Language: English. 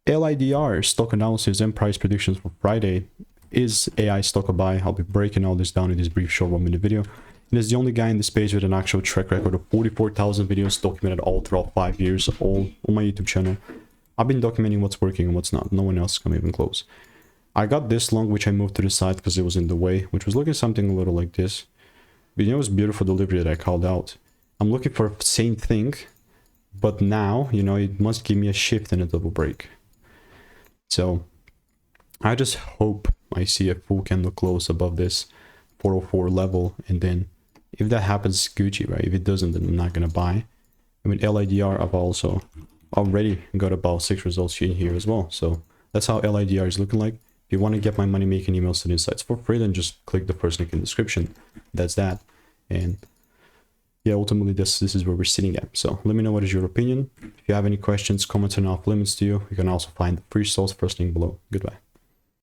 LIDR stock analysis and price predictions for Friday. Is Aeye stock a buy? I'll be breaking all this down in this brief short 1-minute video. It is the only guy in this space with an actual track record of 44,000 videos documented all throughout 5 years, all on my YouTube channel. I've been documenting what's working and what's not. No one else come even close. I got this long, which I moved to the side because it was in the way, which was looking something a little like this. But you know, it was beautiful delivery that I called out. I'm looking for the same thing, but now, you know, it must give me a shift and a double break. So I just hope I see a full candle close above this 404 level, and then if that happens, Gucci, right? If it doesn't, then I'm not gonna buy. I mean, LIDR, I've also already got about 6 results in here as well. So that's how LIDR is looking like. If you want to get my money making emails to the insights for free, then just click the first link in the description. That's that. And yeah, ultimately this is where we're sitting at. So let me know what is your opinion. If you have any questions, comments, and off limits to you, you can also find the free source first link below. Goodbye.